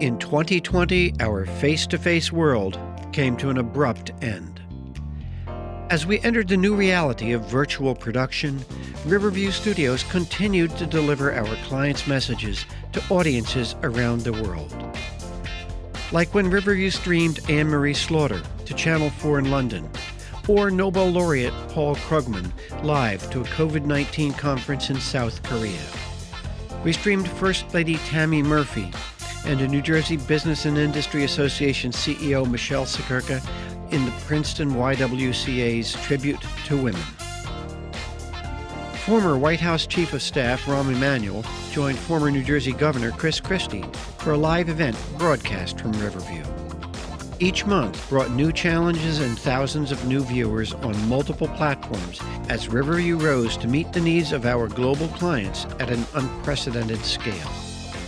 In 2020, our face-to-face world came to an abrupt end. As we entered the new reality of virtual production, Riverview Studios continued to deliver our clients' messages to audiences around the world. Like when Riverview streamed Anne-Marie Slaughter to Channel 4 in London, or Nobel laureate Paul Krugman live to a COVID-19 conference in South Korea. We streamed First Lady Tammy Murphy and a New Jersey Business and Industry Association CEO Michelle Sikirka in the Princeton YWCA's Tribute to Women. Former White House Chief of Staff Rahm Emanuel joined former New Jersey Governor Chris Christie for a live event broadcast from Riverview. Each month brought new challenges and thousands of new viewers on multiple platforms as Riverview rose to meet the needs of our global clients at an unprecedented scale.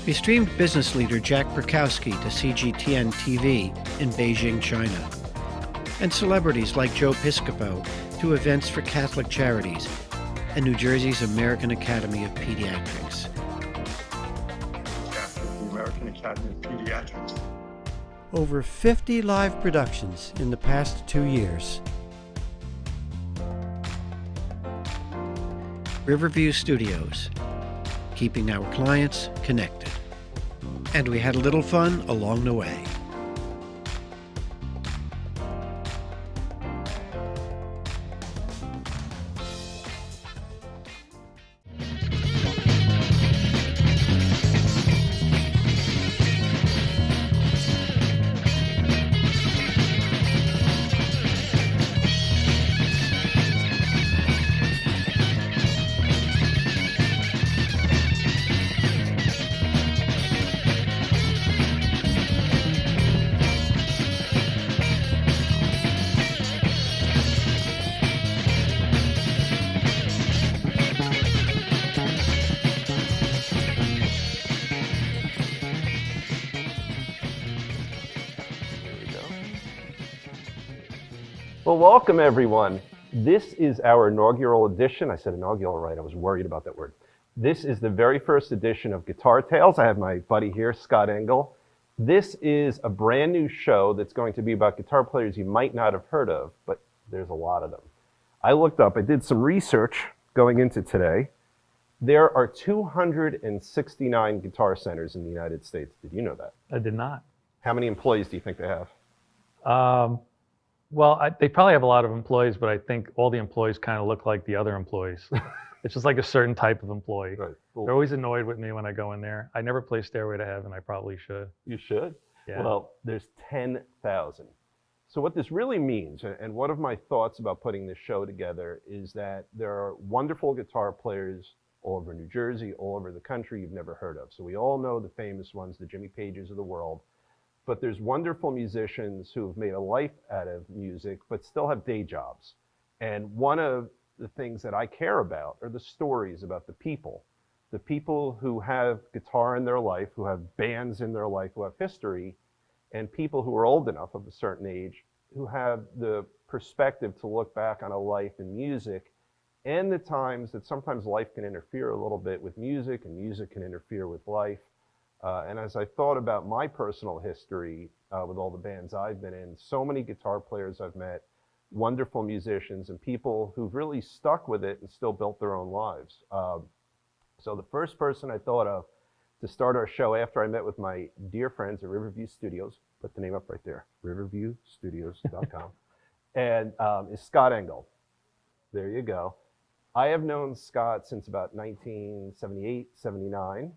We streamed business leader Jack Perkowski to CGTN TV in Beijing, China, and celebrities like Joe Piscopo to events for Catholic Charities and New Jersey's American Academy of Pediatrics. The American Academy of Pediatrics. Over 50 live productions in the past 2 years. Riverview Studios, keeping our clients connected. And we had a little fun along the way. Well, welcome everyone. This is our inaugural edition. I said inaugural, right? I was worried about that word. This is the very first edition of Guitar Tales. I have my buddy here, Scott Engel. This is a brand new show that's going to be about guitar players you might not have heard of, but there's a lot of them. I did some research going into today. There are 269 guitar centers in the United States. Did you know that? I did not. How many employees do you think they have? They probably have a lot of employees, but I think all the employees kind of look like the other employees. It's just like a certain type of employee. Right. Cool. They're always annoyed with me when I go in there. I never play Stairway to Heaven. I probably should. You should? Yeah. Well, there's 10,000. So what this really means, and one of my thoughts about putting this show together, is that there are wonderful guitar players all over New Jersey, all over the country you've never heard of. So we all know the famous ones, the Jimmy Pages of the world. But there's wonderful musicians who have made a life out of music, but still have day jobs. And one of the things that I care about are the stories about the people who have guitar in their life, who have bands in their life, who have history, and people who are old enough of a certain age, who have the perspective to look back on a life in music and the times that sometimes life can interfere a little bit with music and music can interfere with life. And as I thought about my personal history with all the bands I've been in, so many guitar players I've met, wonderful musicians, and people who've really stuck with it and still built their own lives. So the first person I thought of to start our show after I met with my dear friends at Riverview Studios, put the name up right there, riverviewstudios.com, and is Scott Engel. There you go. I have known Scott since about 1978, 79.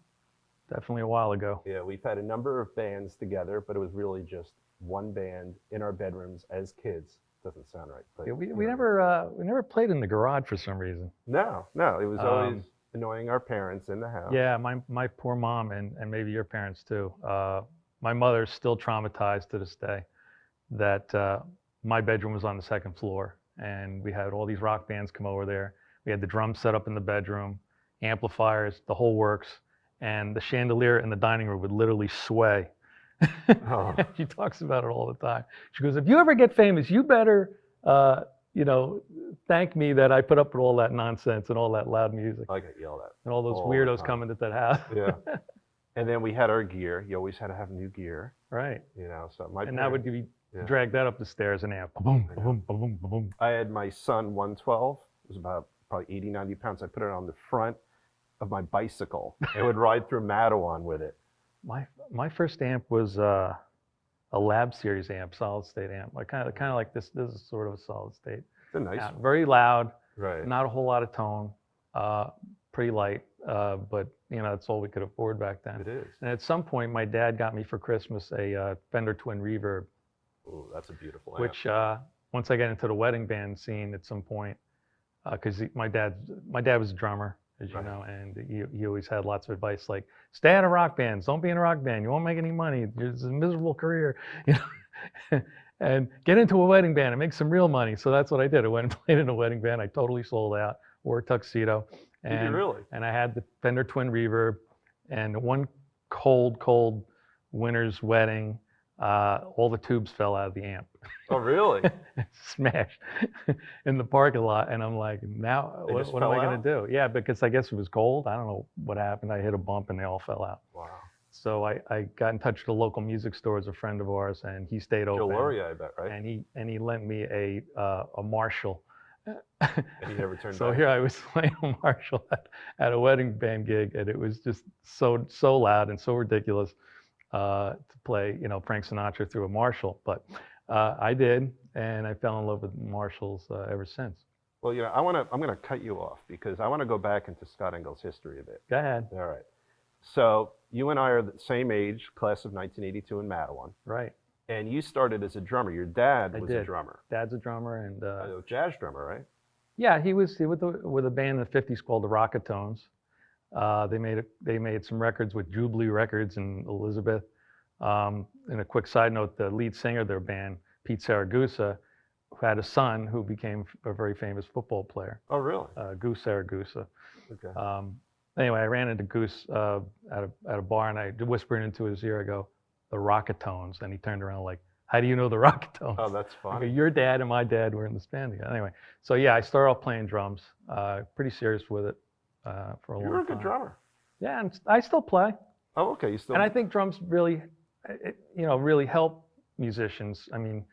Definitely a while ago. Yeah, we've had a number of bands together, but it was really just one band in our bedrooms as kids. Doesn't sound right. But, Yeah, we never played in the garage for some reason. No, it was always annoying our parents in the house. Yeah, my poor mom and maybe your parents too. My mother's still traumatized to this day that my bedroom was on the second floor and we had all these rock bands come over there. We had the drums set up in the bedroom, amplifiers, the whole works. And the chandelier in the dining room would literally sway. Oh. She talks about it all the time. She goes, if you ever get famous, you better, thank me that I put up with all that nonsense and all that loud music. I get yelled at. And all those all weirdos coming to that house. Yeah. And then we had our gear. You always had to have new gear, Right. you know. So my And that would be yeah. drag that up the stairs and amp. Boom, boom, boom, boom, boom. I had my Sun 112. It was about probably 80, 90 pounds. I put it on the front of my bicycle. I would ride through Mattawan with it. My first amp was a Lab Series amp, solid state amp. Like kind of like this. This is sort of a solid state. It's a nice amp. one. Very loud. Right. Not a whole lot of tone. Pretty light. But you know, that's all we could afford back then. It is. And at some point, my dad got me for Christmas a Fender Twin Reverb. Ooh, that's a beautiful amp. Which once I got into the wedding band scene at some point, because my dad was a drummer, as you know, and he always had lots of advice like, stay out of rock bands, don't be in a rock band, you won't make any money, it's a miserable career, you know, and get into a wedding band and make some real money. So that's what I did. I went and played in a wedding band. I totally sold out, wore a tuxedo, Did you really? And I had the Fender Twin Reverb, and one cold winter's wedding, all the tubes fell out of the amp. Oh, really? Smashed in the parking lot, and I'm like, now what am I going to do? Yeah, because I guess it was cold. I don't know what happened. I hit a bump and they all fell out. Wow. So I got in touch with the local music store as a friend of ours, and he stayed open. Joe Luria, I bet, right? And he lent me a Marshall. And he never turned So back. here I was playing a Marshall at a wedding band gig, and it was just so loud and so ridiculous to play, you know, Frank Sinatra through a Marshall. But I did, and I fell in love with Marshalls ever since. Well, you know, I'm going to cut you off because I want to go back into Scott Engel's history a bit. Go ahead. All right. So you and I are the same age, class of 1982 in Mattawan. Right. And you started as a drummer. Your dad was a drummer. Dad's a drummer, and A jazz drummer, right? yeah, he was with a band in the '50s called the Rocketones. They made some records with Jubilee Records and Elizabeth. And a quick side note: the lead singer of their band, Pete Saragusa, who had a son who became a very famous football player. Oh, really? Goose Saragusa. Okay. Anyway, I ran into Goose at a bar, and I whispered into his ear, I go, the Rocketones, and he turned around like, how do you know the Rocketones? Oh, that's I go, funny. your dad and my dad were in this band together. Anyway, so yeah, I started off playing drums, pretty serious with it for a long time. You were a good drummer. Yeah, and I still play. Oh, okay. You still. And I think drums really, really help musicians. I mean,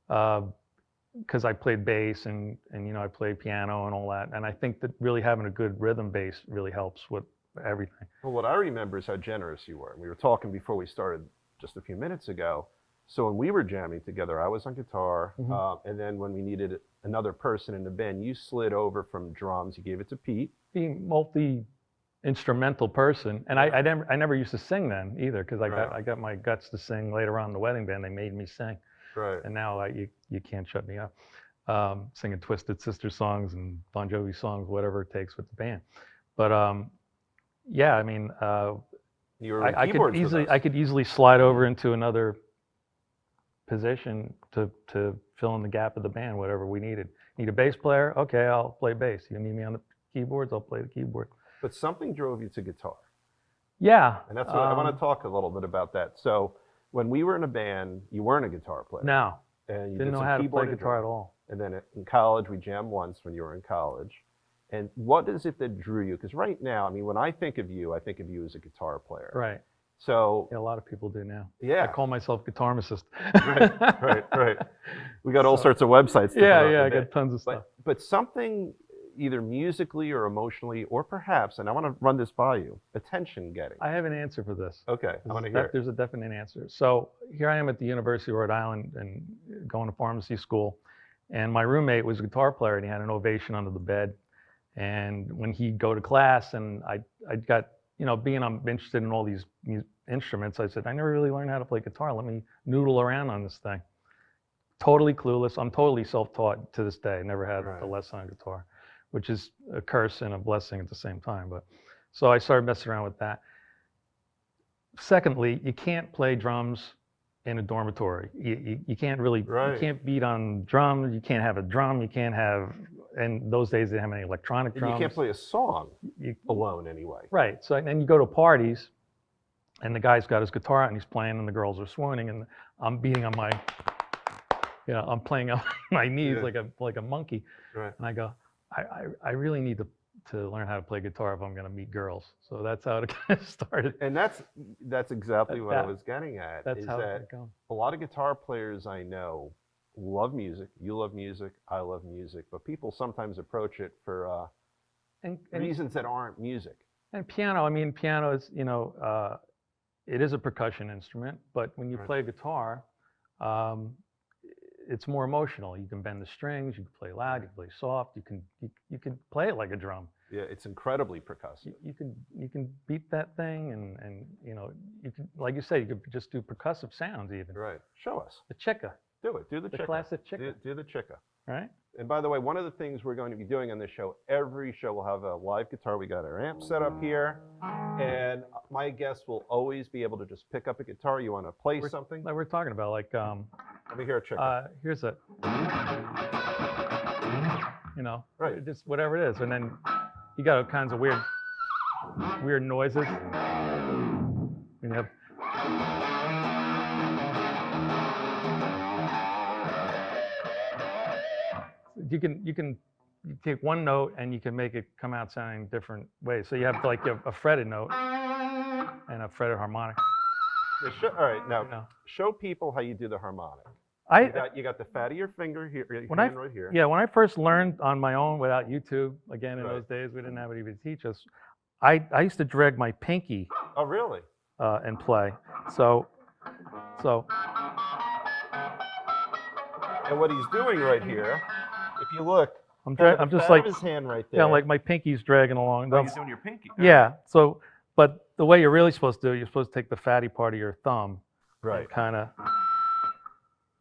because I played bass and I played piano and all that. And I think that really having a good rhythm bass really helps with everything. Well, what I remember is how generous you were. We were talking before we started just a few minutes ago. So when we were jamming together, I was on guitar, and then when we needed another person in the band, you slid over from drums. You gave it to Pete. Being multi-instrumental person, and I never used to sing then either, because I got my guts to sing later on in the wedding band. They made me sing, Right. and now you can't shut me up. Singing Twisted Sister songs and Bon Jovi songs, whatever it takes with the band. But yeah, I mean, You were I keyboards with us. could easily slide over into another position to fill in the gap of the band, whatever we needed. Need a bass player? Okay, I'll play bass. You need me on the keyboards? I'll play the keyboard. But something drove you to guitar. Yeah. And that's what I want to talk a little bit about that. So when we were in a band, you weren't a guitar player. No, And you didn't did know some how to keyboard play and guitar drum. at all. And then in college, we jammed once when you were in college. And what is it that drew you? Because right now, I mean, when I think of you as a guitar player. Right. So Yeah, a lot of people do now. yeah. I call myself Guitarmicist. Right. We got all sorts of websites. To Yeah, put up I in there. got tons of stuff. But something either musically or emotionally, or perhaps, and I want to run this by you, attention getting. I have an answer for this. Okay, I want to hear it. There's a definite answer. So here I am at the University of Rhode Island and going to pharmacy school. And my roommate was a guitar player, and he had an Ovation under the bed. And when he'd go to class, and I got, being I'm interested in all these instruments, I said, I never really learned how to play guitar. Let me noodle around on this thing. Totally clueless. I'm totally self-taught to this day. I never had a lesson on guitar, which is a curse and a blessing at the same time. But so I started messing around with that. Secondly, you can't play drums in a dormitory. You can't really, you can't beat on drums. You can't have a drum. You can't have, and those days they didn't have any electronic drums. You can't play a song alone anyway. Right. So then you go to parties, and the guy's got his guitar out and he's playing, and the girls are swooning, and I'm beating on my, I'm playing on my knees like a monkey. Right. And I go, I really need to to learn how to play guitar if I'm going to meet girls. So that's how it kind of started. And that's exactly what I That- was getting at. That's Is how it that got going. a lot of guitar players I know love music. You love music. I love music. But people sometimes approach it for And reasons that aren't music. And piano, I mean, piano is, it is a percussion instrument, but when you Right. play guitar, it's more emotional. You can bend the strings, you can play loud, you can play soft, you can play it like a drum. Yeah, it's incredibly percussive. You can beat that thing, and you can, like you say, you could just do percussive sounds even. Right. Show us. The chicka, Do it. Do the chicka. classic chicka, Do the chicka. right? And by the way, one of the things we're going to be doing on this show, every show will have a live guitar. We got our amp set up here, and my guests will always be able to just pick up a guitar. You want to play something? Like we're talking about, like Let me hear a chicka. here's a, Right. just whatever it is, and then you got all kinds of weird noises. You have you take one note and you can make it come out sounding different ways. So you have like a fretted note and a fretted harmonic. Yeah, all right, now You know. show people how you do the harmonic. I You got the fat of your finger here, your When hand right here. yeah, when I first learned on my own without YouTube, again in Right. those days we didn't have anybody to teach us. I used to drag my pinky Oh, really? and play. So And what he's doing right here, if you look, I'm kind of the just fat like of his hand right there. yeah, like my pinky's dragging along. Oh, he's doing your pinky. Yeah. So, but the way you're really supposed to do it, you're supposed to take the fatty part of your thumb, Right. kind of.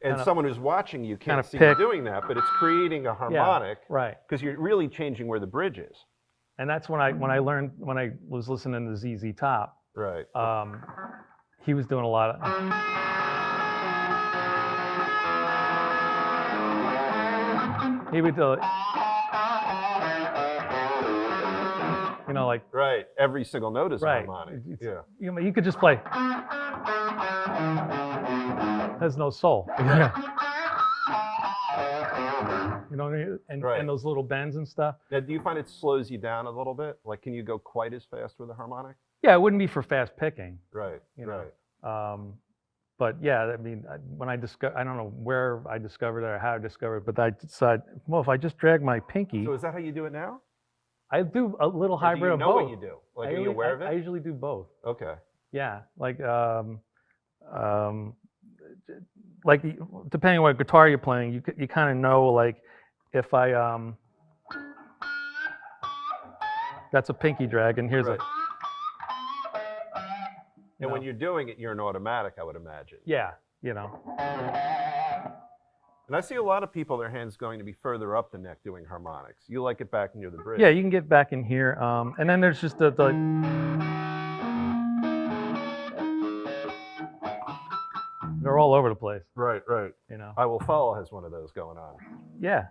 And kinda- someone who's watching you can't kinda see pick. you doing that, but it's creating a harmonic Right. because you're really changing where the bridge is. And that's when I learned when I was listening to ZZ Top. Right. He was doing a lot of. He would do, like Right. Every single note is a right. harmonic. It's- Yeah. You could just play. There's no soul. You know what I mean? Right. And those little bends and stuff. Now, do you find it slows you down a little bit? Like, can you go quite as fast with a harmonic? Yeah, it wouldn't be for fast picking. Right. You know. Right. But yeah, I mean, when I don't know where I discovered it or how I discovered it, but I decided, well, if I just drag my pinky, So is that how you do it now? I do a little Or hybrid do you of know both. what you do? Like, I are you usually- aware of it? I usually do both. Okay. Yeah, like depending on what guitar you're playing, you kind of know, like if I that's a pinky drag, and here's Right. you And when know. you're doing it, you're an automatic, I would imagine. Yeah, And I see a lot of people, their hands going to be further up the neck doing harmonics. You like it back near the bridge. yeah, you can get back in here, and then there's just the they're all over the place, Right, right. I Will Follow has one of those going on. Yeah.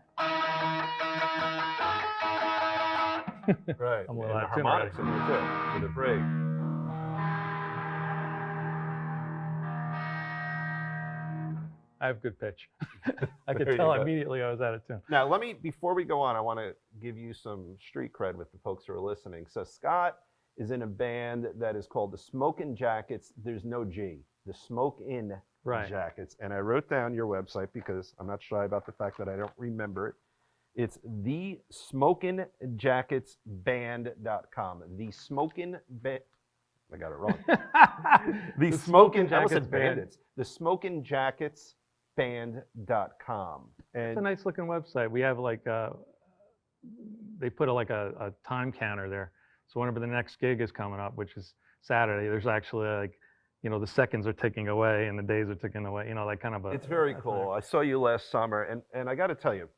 Right. I'm a And little the out of tune harmonics in there too, with a break. I have good pitch. I There could you tell go. immediately I was out of tune. Now, before we go on, I want to give you some street cred with the folks who are listening. So Scott is in a band that is called the Smokin' Jackets. There's no G. The Smokin' Right. Jackets. And I wrote down your website because I'm not shy about the fact that I don't remember it. It's thesmokinjacketsband.com. The Smokin' Band. I got it wrong. The Smokin' Jackets Jackets Band. Bandits. The Smokin' Jackets Band.com. It's a And nice looking website. We have like they put a time counter there. So whenever the next gig is coming up, which is Saturday, there's actually like, the seconds are ticking away and the days are ticking away. Like kind of a. it's very that's cool. nice. I saw you last summer, and I got to tell you,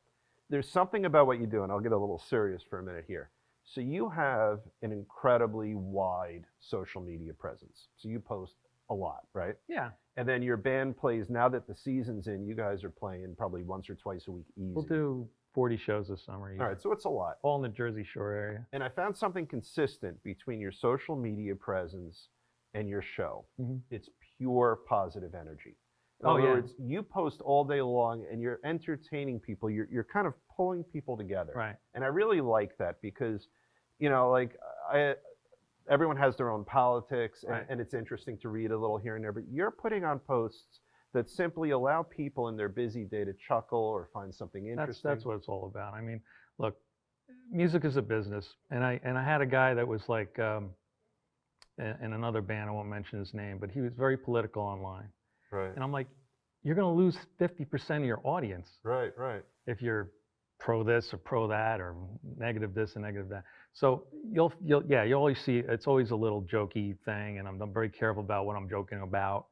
there's something about what you do, and I'll get a little serious for a minute here. So you have an incredibly wide social media presence. So you post a lot, right? Yeah, And then your band plays, now that the season's in, you guys are playing probably once or twice a week easy. we'll do 40 shows this summer. All right, so it's a lot. All in the Jersey Shore area. And I found something consistent between your social media presence and your show. Mhm. It's pure positive energy. In Oh, other yeah. words, you post all day long and you're entertaining people. You're kind of pulling people together. Right. And I really like that because you know, like everyone has their own politics, Right. and it's interesting to read a little here and there, but you're putting on posts that simply allow people in their busy day to chuckle or find something interesting. That's what it's all about. I mean, look, music is a business, and I had a guy that was like in another band. I won't mention his name, but he was very political online, Right, and I'm like, you're going to lose 50% of your audience right, right. if you're pro this or pro that or negative this and negative that. So you always see it's always a little jokey thing, and I'm very careful about what I'm joking about.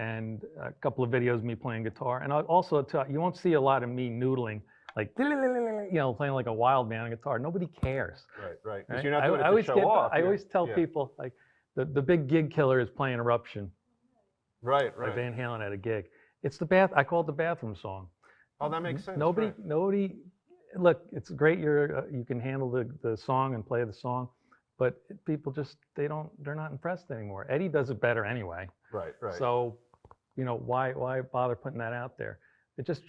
And a couple of videos of me playing guitar, and I'll also you won't see a lot of me noodling, like playing like a wild man on guitar. Nobody cares. Right, right. Because Right? you're not doing it to show off. I You're- always tell yeah. people like the big gig killer is playing Eruption Right, by right. Van Halen at a gig. It's I call it the bathroom song. Oh, that makes sense. Nobody, right. nobody. Look, it's great. You can handle the song and play the song, but people just they're not impressed anymore. Eddie does it better anyway. Right, right. So, why bother putting that out there? It just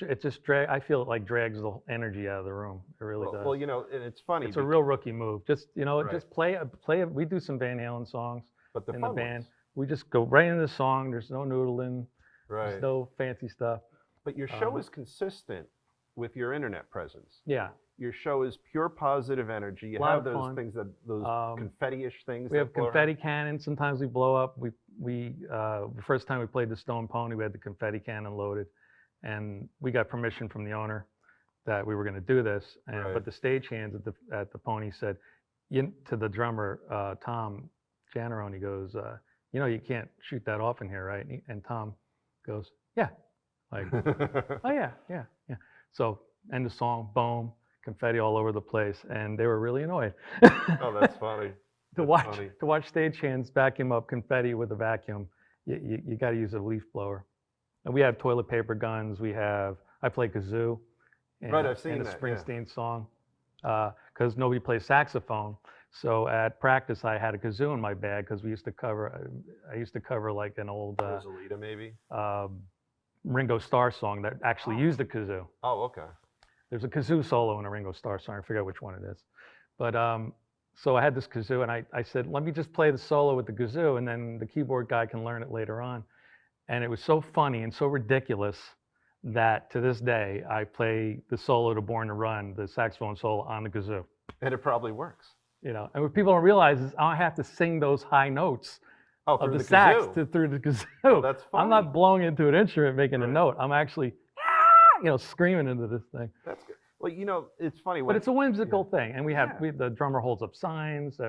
I feel it like drags the energy out of the room. It really does. Well, and it's funny. It's a real rookie move. Just Right. just play it. We do some Van Halen songs but the in the fun band. ones. We just go right into the song. There's no noodling. Right. There's no fancy stuff. But your show is consistent with your internet presence. Yeah. Your show is pure positive energy. You Lot have of those fun. things those confetti-ish things. We that have blow around. confetti cannons. Sometimes we blow up. The first time we played the Stone Pony, we had the confetti cannon loaded, and we got permission from the owner that we were going to do this. Right. But the stagehands at the Pony said, to the drummer Tom Jannerone, he goes, you can't shoot that off in here, right? And Tom goes, yeah, like, oh yeah. So end the song, boom, confetti all over the place, and they were really annoyed. Oh, that's funny. To That's funny. watch stagehands vacuum up confetti with a vacuum, you got to use a leaf blower. And we have toilet paper guns. I play kazoo. Right, I've seen in a that, yeah. Springsteen song, because nobody plays saxophone. So at practice, I had a kazoo in my bag because I used to cover like an old Rosalita, maybe? Ringo Starr song that actually used a kazoo. Oh, okay. There's a kazoo solo in a Ringo Starr song. I forget which one it is. But so I had this kazoo, and I said, let me just play the solo with the kazoo, and then the keyboard guy can learn it later on. And it was so funny and so ridiculous that to this day, I play the solo to Born to Run, the saxophone solo on the kazoo. And it probably works. And what people don't realize is I have to sing those high notes of through the the sax kazoo. through the kazoo. That's I'm funny. not blowing into an instrument making a Right. note. I'm actually, screaming into this thing. That's good. Well, it's funny. But it's a whimsical thing, and Yeah. the drummer holds up signs.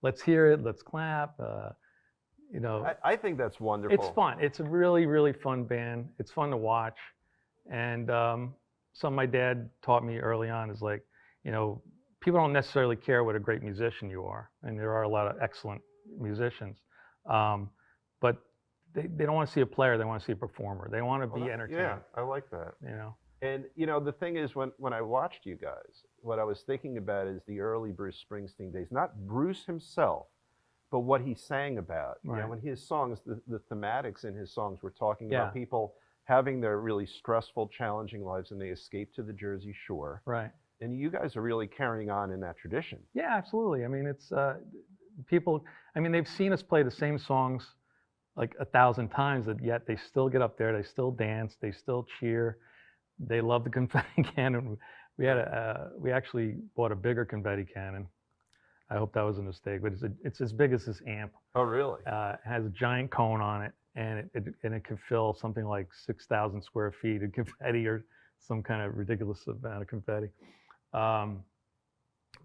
Let's hear it. Let's clap. I think that's wonderful. It's fun. It's a really, really fun band. It's fun to watch, and something my dad taught me early on is like, people don't necessarily care what a great musician you are, and there are a lot of excellent musicians, but they don't want to see a player. They want to see a performer. They want to be entertained. Yeah, I like that. And the thing is, when I watched you guys, what I was thinking about is the early Bruce Springsteen days. Not Bruce himself, but what he sang about. Right. When his songs, the thematics in his songs were talking Yeah. about people having their really stressful, challenging lives, and they escape to the Jersey Shore. Right. And you guys are really carrying on in that tradition. Yeah, absolutely. I mean, it's people. I mean, they've seen us play the same songs like 1,000 times, and yet they still get up there. They still dance. They still cheer. They love the confetti cannon. We actually bought a bigger confetti cannon. I hope that was a mistake, but it's as big as this amp. Oh, really? It has a giant cone on it, and it can fill something like 6,000 square feet of confetti or some kind of ridiculous amount of confetti.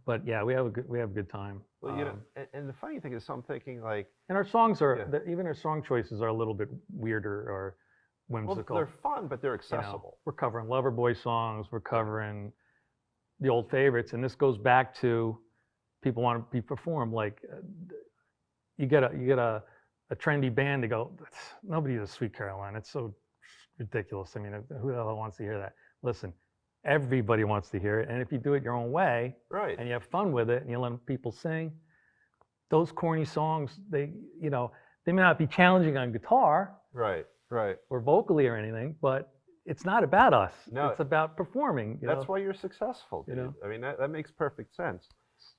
But yeah, we have a good time. Well, and the funny thing is, I'm thinking like, and our songs are Yeah. even our song choices are a little bit weirder or well, whimsical. they're fun, but they're You know, accessible. we're covering Loverboy songs. We're covering the old favorites, and this goes back to people want to be performed. Like you get a trendy band to go. Nobody does Sweet Caroline. It's so ridiculous. I mean, who the hell wants to hear that? Listen, everybody wants to hear it, and if you do it your own way, Right. and you have fun with it, and you let people sing, those corny songs, they may not be challenging on guitar Right. Right. or vocally or anything, but it's not about us. No. It's about performing. That's why you're successful, dude. You know? I mean, that makes perfect sense.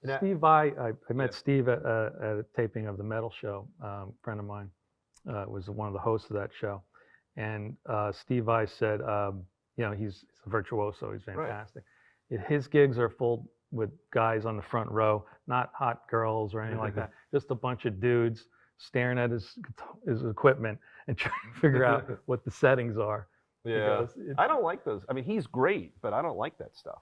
Now- Steve Vai, I met Yeah. Steve at a taping of the Metal Show. Friend of mine was one of the hosts of that show, and Steve Vai said, you know, he's a virtuoso. He's fantastic. His gigs are full with guys on the front row, not hot girls or anything like that. Just a bunch of dudes staring at his equipment and trying to figure out what the settings are. Yeah, I don't like those. I mean, he's great, but I don't like that stuff.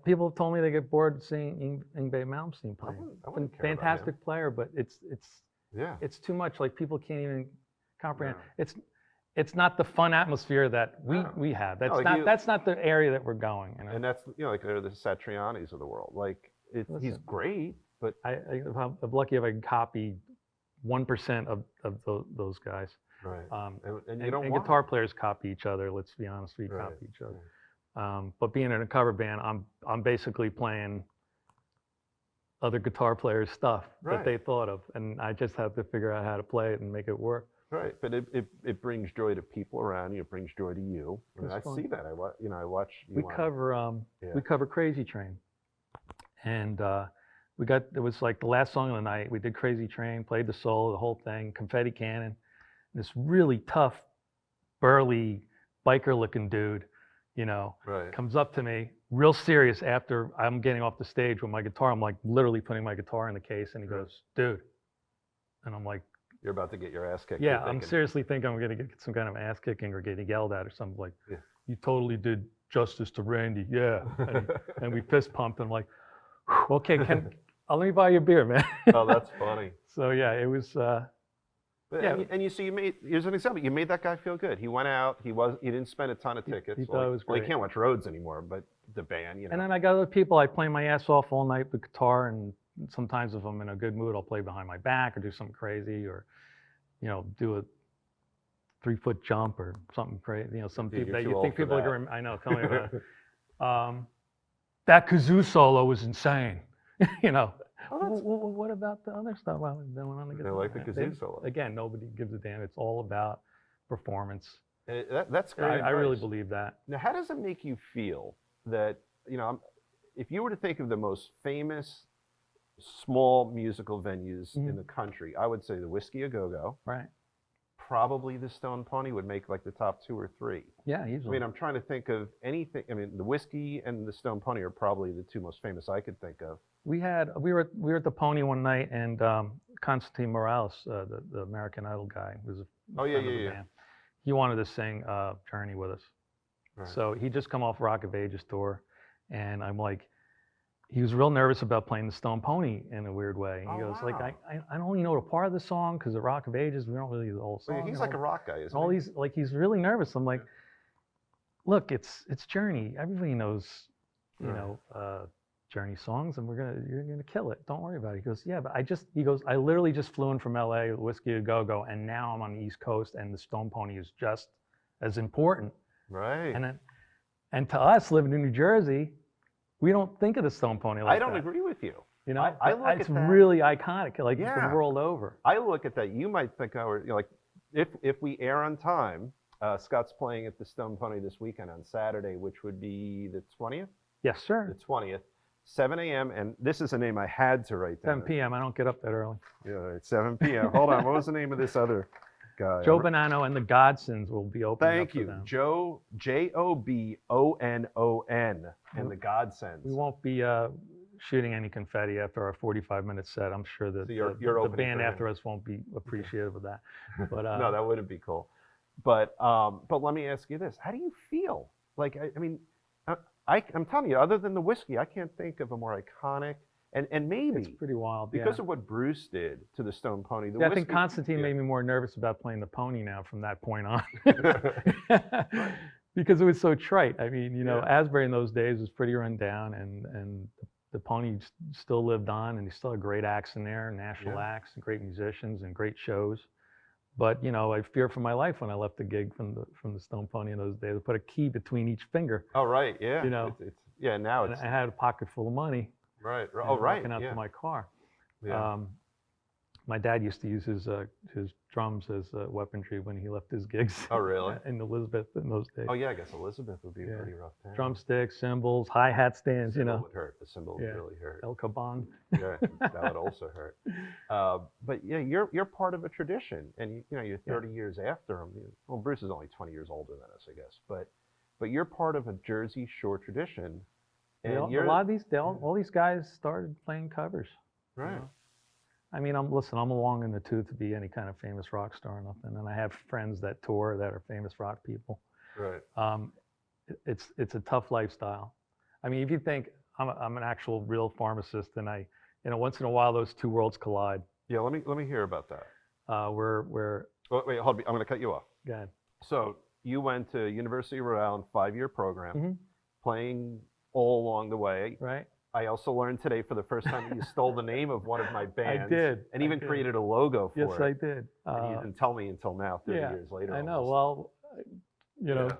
People have told me they get bored seeing Yngwie Malmsteen I playing. wouldn't care about Fantastic player, but it's him. too much. Like people can't even comprehend. No. It's not the fun atmosphere that we have. That's not the area that we're going. You know? And that's, you know, like they're the Satrianis of the world. Like he's great, but I'm lucky if I can copy 1% of those guys. right. And you don't and want guitar players copy each other. Let's be honest, we Right, copy each other. But being in a cover band, I'm basically playing other guitar players' stuff that they thought of, and I just have to figure out how to play it and make it work. Right, but it brings joy to people around you. It brings joy to you. I mean, I see that. I watch. We cover Crazy Train, and it was like the last song of the night. We did Crazy Train, played the solo, the whole thing, confetti cannon. This really tough, burly, biker-looking dude, you know, comes up to me, real serious after I'm getting off the stage with my guitar. I'm like literally putting my guitar in the case, and he goes, "Dude," and I'm like, you're about to get your ass kicked. yeah, I'm seriously thinking I'm going to get some kind of ass kicking or getting yelled at or something. Like, you totally did justice to Randy. Yeah. And we fist pumped. And I'm like, okay, let me buy you a beer, man. Oh, that's funny. So yeah, it was. And you see, here's an example. You made that guy feel good. He went out. He didn't spend a ton of tickets. He thought it was great. Well, he can't watch Rhodes anymore, but the band, you know. And then I got other people. I play my ass off all night with guitar, and sometimes if I'm in a good mood, I'll play behind my back or do something crazy, or, you know, do a 3-foot jump or something crazy. You know, some people that you think people are going to. I know. Tell me about it. That kazoo solo was insane. You know. Well, what about the other stuff I was doing on the guitar? They like the kazoo solo. Again, nobody gives a damn. It's all about performance. That's great. I really believe that. Now, how does it make you feel that, you know, if you were to think of the most famous small musical venues in the country, I would say the Whiskey A Go-Go. Right. Probably the Stone Pony would make like the top 2 or 3. Yeah, easily. I mean, I'm trying to think of anything. I mean, the Whiskey and the Stone Pony are probably the 2 most famous I could think of. We were at the Pony one night, and Constantine Morales, the American Idol guy, was a friend of the band. He wanted to sing Journey with us. Right. So he just come off Rock of Ages tour, and I'm like, he was real nervous about playing the Stone Pony in a weird way. He goes, like, I only know the part of the song because the Rock of Ages, we don't really do the whole song. Well, he's like a rock guy, isn't all he? These, like, he's really nervous. I'm like, look, it's Journey. Everybody knows, you know, Journey songs, and you're gonna kill it. Don't worry about it. He goes, yeah, but I literally just flew in from LA, Whiskey A Go-Go, and now I'm on the East Coast, and the Stone Pony is just as important. Right. And to us, living in New Jersey, we don't think of the Stone Pony like that. I don't agree with you. You know, it's at that, really iconic, like the world over. I look at that. You might think, like, if we air on time, Scott's playing at the Stone Pony this weekend on Saturday, which would be the 20th? Yes, sir. The 20th, 7 a.m. And this is a name I had to write down. 7 p.m. I don't get up that early. Yeah, it's 7 p.m. Hold on. What was the name of this other guy? Joe Bonanno and the Godsons will be opening Thank up for you. them. Joe, Jobonon, and the Godsons. We won't be shooting any confetti after our 45-minute set. I'm sure that you're the band after us won't be appreciative of that. But no, that wouldn't be cool. But let me ask you this: how do you feel? Like, I mean, I'm telling you, other than the Whiskey, I can't think of a more iconic. And maybe it's pretty wild because of what Bruce did to the Stone Pony. I think Constantine made me more nervous about playing the Pony now from that point on, because it was so trite. I mean, you know, Asbury in those days was pretty run down, and the Pony still lived on, and he still had great acts in there, national acts, and great musicians, and great shows. But you know, I feared for my life when I left the gig from the Stone Pony in those days. I put a key between each finger. Oh right, yeah. You know, now and I had a pocket full of money. Right. Walking out to my car. Yeah. My dad used to use his drums as weaponry when he left his gigs. Oh, really? In Elizabeth in those days. Oh, yeah, I guess Elizabeth would be a pretty rough town. Drumsticks, cymbals, hi-hat stands, The cymbal would hurt. The cymbal would really hurt. El Caban. Yeah, that would also hurt. But yeah, you're part of a tradition, and you're 30 years after him. Well, Bruce is only 20 years older than us, I guess. But you're part of a Jersey Shore tradition. And a lot of all these guys started playing covers. Right. You know? I mean, I'm a long in the tooth to be any kind of famous rock star or nothing, and I have friends that tour that are famous rock people. Right. It's a tough lifestyle. I mean, if you think I'm an actual real pharmacist, and once in a while those two worlds collide. Yeah, let me hear about that. We're Oh, wait, hold on. I'm going to cut you off. Go ahead. So you went to University of Rhode Island, 5-year program, playing all along the way. Right. I also learned today for the first time that you stole the name of one of my bands. I did. And even created a logo for it. Yes, I did. And you didn't tell me until now, 30 years later. I know. Almost. Well,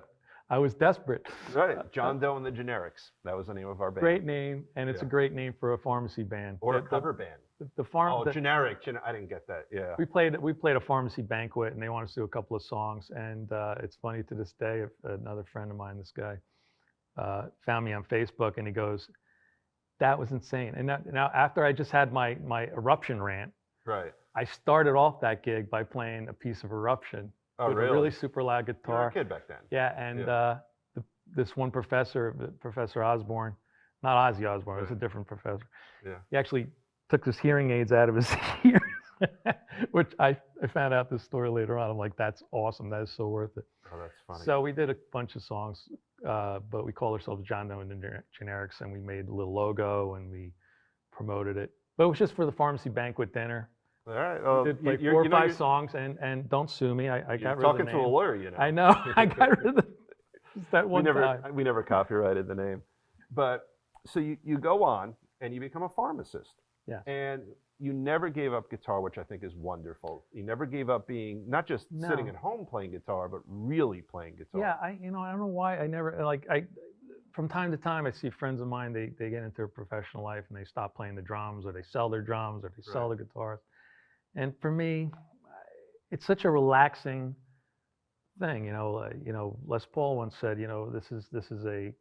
I was desperate. Right. John Doe and the Generics. That was the name of our band. Great name, and it's a great name for a pharmacy band. Or a cover band. Generic. I didn't get that. Yeah. We played a pharmacy banquet, and they wanted us to do a couple of songs. And it's funny to this day. Another friend of mine, this guy, found me on Facebook, and he goes, "That was insane." And now after I just had my eruption rant, right, I started off that gig by playing a piece of Eruption with a really super loud guitar. You were a kid back then. Yeah, and this one professor, Professor Osborne, not Ozzy Osbourne, it was a different professor. Yeah. He actually took his hearing aids out of his ears, which I found out this story later on. I'm like, that's awesome. That is so worth it. Oh, that's funny. So we did a bunch of songs, but we called ourselves John Doe and the Generics, and we made a little logo and we promoted it. But it was just for the pharmacy banquet dinner. All right. Well, we did like 4 or 5 songs, and don't sue me. I got rid of the name. Talking to a lawyer, I know. I got rid of the that one time. We never copyrighted the name. But so you go on and you become a pharmacist. Yeah. And you never gave up guitar, which I think is wonderful. You never gave up being not just sitting at home playing guitar, but really playing guitar. Yeah, I don't know why I never from time to time I see friends of mine, they get into a professional life and they stop playing the drums, or they sell their drums, or they sell the guitars. And for me, it's such a relaxing thing. Les Paul once said, this is a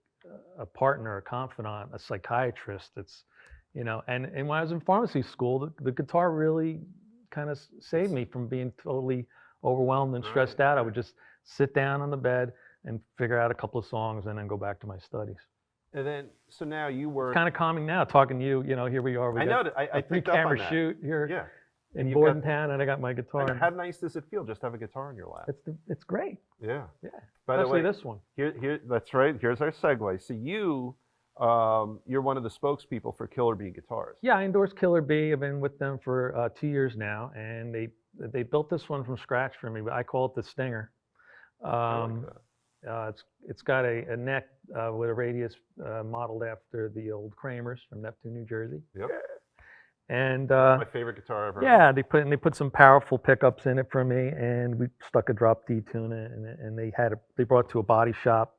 partner, a confidant, a psychiatrist. It's and when I was in pharmacy school, the guitar really kind of saved me from being totally overwhelmed and stressed out. I would just sit down on the bed and figure out a couple of songs and then go back to my studies. And then, so now you were... It's kind of calming now, talking to you, here we are. I know that. I picked up on that. 3-camera shoot here. Yeah. In Bordentown, and I got my guitar. How nice does it feel just to have a guitar in your lap? It's great. Yeah. Yeah. By the way, this one. Here, that's right. Here's our segue. So you're one of the spokespeople for Killer Bee Guitars. Yeah, I endorse Killer Bee. I've been with them for 2 years now, and they built this one from scratch for me. But I call it the Stinger. I like that. It's got a neck with a radius modeled after the old Kramers from Neptune, New Jersey. Yep. And my favorite guitar ever. Yeah, they put some powerful pickups in it for me, and we stuck a drop D tune in it, and they brought it to a body shop,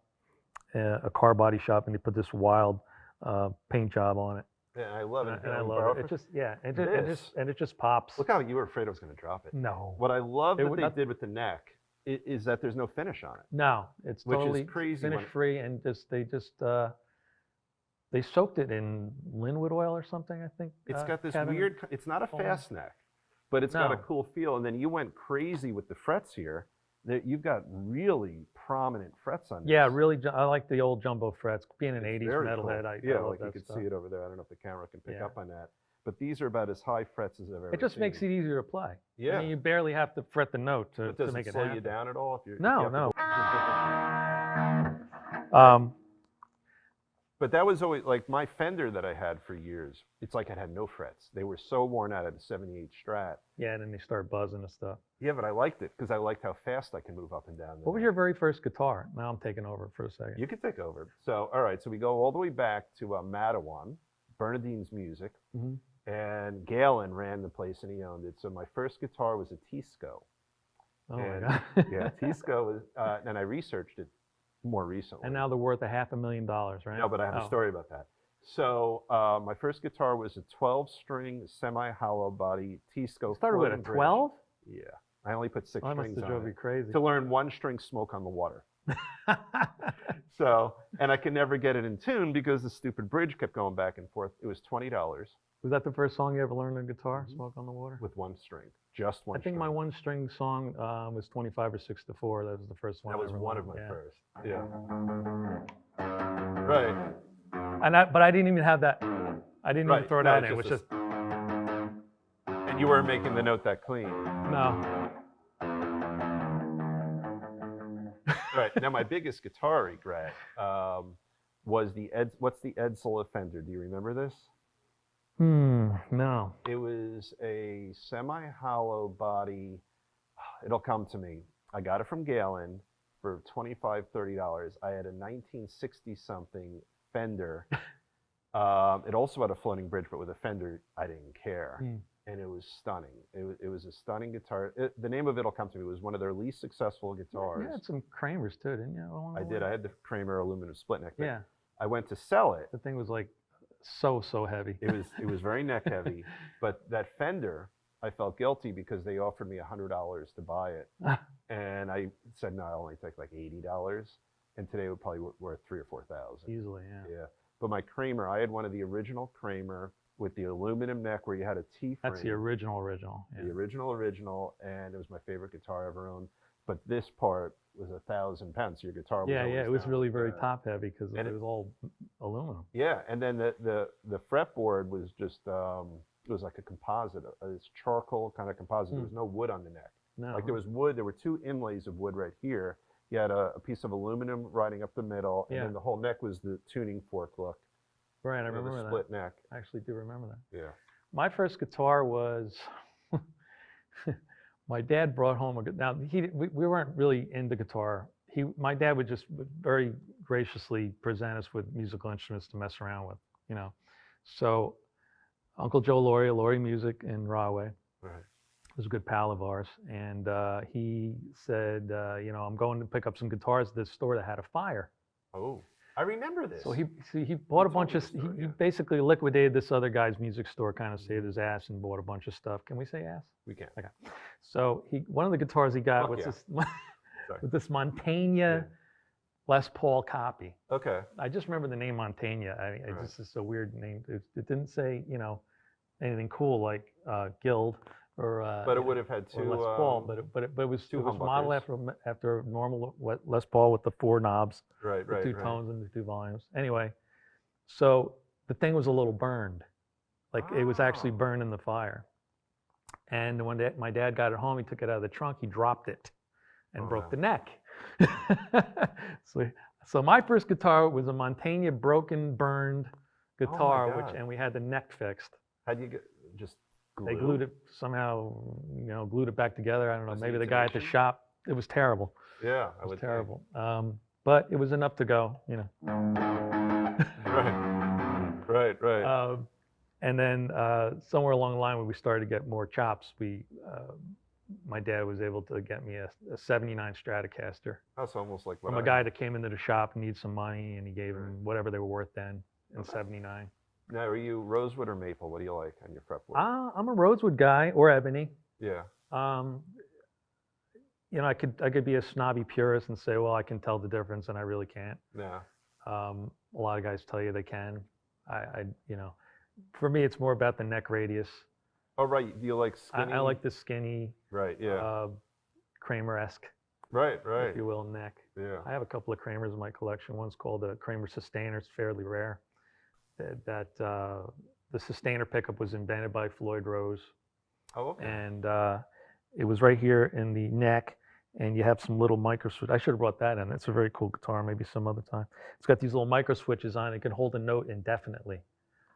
a car body shop, and they put this wild paint job on it. Yeah, I love it. And I love it. It just pops. Look how you were afraid I was going to drop it. No. What I love that they did with the neck is that there's no finish on it. No, it's totally crazy. Finish free, and they soaked it in linwood oil or something, I think. It's got this weird, it's not a fast neck, but it's got a cool feel. And then you went crazy with the frets here. You've got really prominent frets on this. Yeah, really, I like the old jumbo frets. Being an 80s metalhead, cool. I love that you can see it over there. I don't know if the camera can pick up on that. But these are about as high frets as I've ever seen. It just makes it easier to play. Yeah. I mean, you barely have to fret the note to make it happen. Does it slow you down at all? No. But that was always, like my Fender that I had for years, it's like it had no frets. They were so worn out at a 78 Strat. Yeah, and then they start buzzing and stuff. Yeah, but I liked it because I liked how fast I can move up and down. What was your very first guitar? Now I'm taking over for a second. You can take over. So, all right, so we go all the way back to Matawan, Bernadine's Music, and Galen ran the place and he owned it. So my first guitar was a Tisco. Oh my God. Yeah, Tisco was, and I researched it more recently. And now they're worth $500,000, right? No, but I have a story about that. So my first guitar was a 12-string semi-hollow body T-scope. You started with a floating bridge. 12? Yeah, I only put 6 That must strings have on drove it you crazy. to learn 1 string Smoke on the Water. So, and I could never get it in tune because the stupid bridge kept going back and forth. It was $20 Was that the first song you ever learned on guitar, Smoke on the Water? with 1 string, just 1 I think string. my 1-string song was 25 or 6 to 4. That was the first one. That I was ever one of learned, my yeah. first. Yeah. Right. But I didn't even have that. I didn't even Right. throw No, that in. it's It was just just And you weren't making the note that clean. no. Right. Now, my biggest guitar regret was what's the Edsel Fender? Do you remember this? No. It was a semi-hollow body. It'll come to me. I got it from Galen for $25, $30. I had a 1960-something Fender. It also had a floating bridge, but with a Fender, I didn't care. And it was stunning. It was a stunning guitar. The name of it'll come to me. It was one of their least successful guitars. You had some Kramers too, didn't you? along the I did. way? I had the Kramer aluminum split neck. Yeah. I went to sell it. The thing was like so heavy. It was very neck heavy. But that Fender, I felt guilty because they offered me $100 to buy it, and I said no, I'll only take like $80. And today it would probably worth $3,000 or $4,000 Easily, yeah. Yeah. But my Kramer, I had one of the original Kramer with the aluminum neck where you had a T-frame. That's the original. Yeah. The original, and it was my favorite guitar I ever owned. But this part was 1,000 pounds. Your guitar was Yeah, always it was down. really very Yeah. top heavy because And it was all aluminum. Yeah, and then the fretboard was just it was like a composite, it's charcoal kind of composite. There was no wood on the neck. No. Like there was wood. There were 2 inlays of wood right here. You had a piece of aluminum riding up the middle, and Yeah. then the whole neck was the tuning fork look. Right, I You know, remember the that. split neck. I actually do remember that. Yeah. My first guitar was my dad brought home a now we weren't really into guitar. My dad would just very graciously present us with musical instruments to mess around with, you know. So Uncle Joe Laurie Music in Rahway Right. was a good pal of ours, and he said, you know, I'm going to pick up some guitars at this store that had a fire. Oh, I remember this. So he bought a told bunch me of, this story, he yeah. basically liquidated this other guy's music store, kind of saved his ass and bought a bunch of stuff. Can we say ass? We can. Okay. So one of the guitars he got Fuck was yeah. this, Sorry. with this Montaigne Les Paul copy. Okay. I just remember the name Montaigne. It Right. just is a weird name. It didn't say, you know, anything cool like Guild or But it would have had or 2 Les Paul, but it was two modeled humbuckers. after a normal Les Paul with the 4 knobs. right, the right, 2 right. tones and the 2 volumes. Anyway, so the thing was a little burned. Like it was actually Oh. burned in the fire. And when my dad got it home, he took it out of the trunk, he dropped it and Oh, broke no. the neck. so my first guitar was a Montaigne broken, burned guitar, God. and we had the neck fixed. How'd you get just glue? They glued it somehow, you know, glued it back together. I don't know, Was it maybe the guy at the intonation? shop, it was terrible. Yeah, I It was would terrible. But it was enough to go, you know. Think. Right. And then somewhere along the line when we started to get more chops, my dad was able to get me a 79 Stratocaster That's almost like what from a I guy had. that came into the shop and needed some money, and he gave Right. him whatever they were worth then in Okay. 79. Now, are you rosewood or maple? What do you like on your fretboard? I'm a rosewood guy or ebony. Yeah. You know, I could be a snobby purist and say, well, I can tell the difference, and I really can't. Yeah. A lot of guys tell you they can. You know, for me, it's more about the neck radius. Oh, right. Do you like skinny? I like the skinny, Right. Yeah. Kramer-esque, right. if you will, neck. Yeah. I have a couple of Kramers in my collection. One's called a Kramer Sustainer. It's fairly rare. The Sustainer pickup was invented by Floyd Rose, Oh, okay. and it was right here in the neck, and you have some little micro switch. I should have brought that in. It's a very cool guitar. Maybe some other time. It's got these little micro switches on it. It can hold a note indefinitely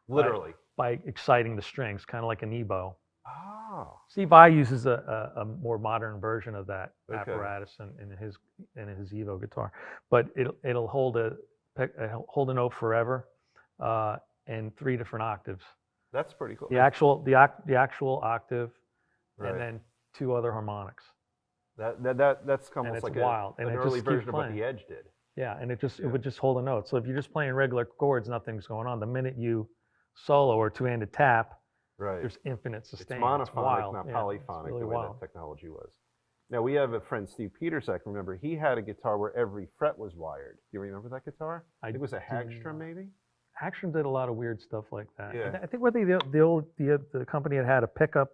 Literally. by exciting the strings, kind of like an EBow. Oh. Steve Vai uses a more modern version of that Okay. apparatus in his Evo guitar, but it'll hold a note forever, in 3 different octaves. That's pretty cool. The actual octave, Right. and then 2 other harmonics. That's And almost it's like wild, an and it early just keeps version of what playing. the Edge did. Yeah, and it Yeah. would just hold a note. So if you're just playing regular chords, nothing's going on. The minute you solo or two-handed tap, Right. there's infinite sustain. It's monophonic, wild. not Yeah, polyphonic, it's really the way wild. that technology was. Now, we have a friend, Steve Peters, I can remember. He had a guitar where every fret was wired. Do you remember that guitar? I think it was a Hagstrom, maybe? Hagstrom did a lot of weird stuff like that. Yeah. I think what the company had a pickup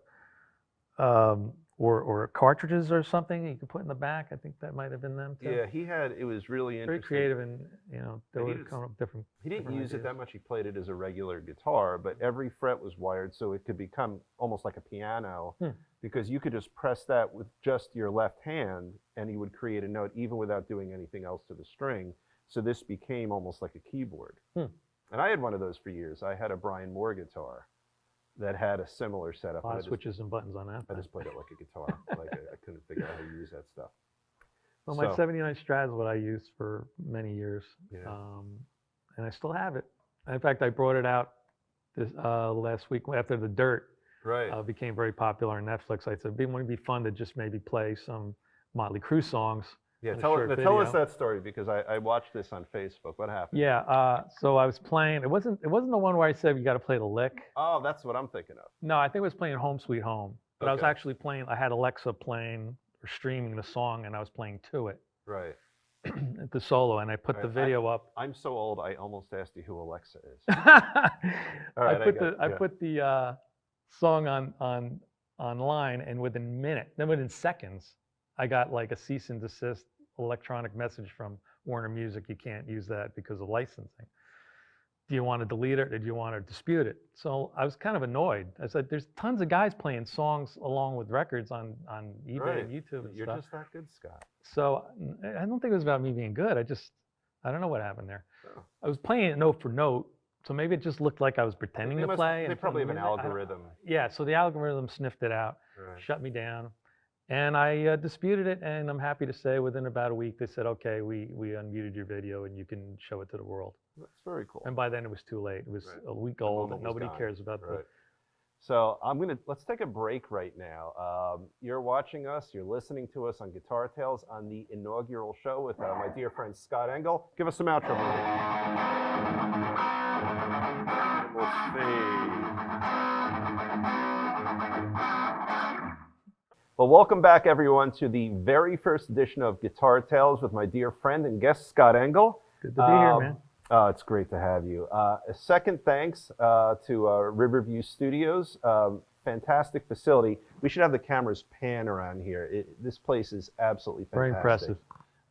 or cartridges or something you could put in the back. I think that might have been them too. Yeah, it was really Very interesting. creative, and they And were coming up different. He didn't different use it ideas. that much. He played it as a regular guitar, but every fret was wired, so it could become almost like a piano, because you could just press that with just your left hand, and you would create a note even without doing anything else to the string. So this became almost like a keyboard. And I had one of those for years. I had a Brian Moore guitar that had a similar setup. A lot and of switches and buttons on that. I just played it like a guitar. Like I couldn't figure out how to use that stuff. Well, my 79 Strat is what I used for many years, Yeah. and I still have it. In fact, I brought it out this last week after The Dirt Right. became very popular on Netflix. I said, wouldn't it be fun to just maybe play some Motley Crue songs? Yeah, in a tell short us video. that story, because I watched this on Facebook. What happened? Yeah, so I was playing. It wasn't the one where I said you got to play the lick. Oh, that's what I'm thinking of. No, I think I was playing Home Sweet Home, but I was Okay. actually playing. I had Alexa playing or streaming the song, and I was playing to it. Right. At the solo, and I put the video up. I'm so old, I almost asked you who Alexa is. I right, put the song online, and within seconds, I got like a cease and desist electronic message from Warner Music. You can't use that because of licensing. Do you want to delete it, or do you want to dispute it? So I was kind of annoyed. I said, "There's tons of guys playing songs along with records on eBay Right. and YouTube and You're stuff." just that good, Scott. So I don't think it was about me being good. I don't know what happened there. Oh. I was playing it note for note, so maybe it just looked like I was pretending to play. They and probably have an playing music. algorithm. Yeah, so the algorithm sniffed it out, Right. shut me down, and I disputed it. And I'm happy to say, within about a week, they said, "Okay, we unmuted your video, and you can show it to the world." That's very cool. And by then, it was too late. It was Right. a week The old, moment and was nobody gone. cares about Right. So let's take a break right now. You're watching us, you're listening to us on Guitar Tales on the inaugural show with my dear friend Scott Engel. Give us some outro music. We'll see. Well, welcome back, everyone, to the very first edition of Guitar Tales with my dear friend and guest, Scott Engel. Good to be here, man. It's great to have you. A second thanks to Riverview Studios. Fantastic facility. We should have the cameras pan around here. This place is absolutely Very fantastic.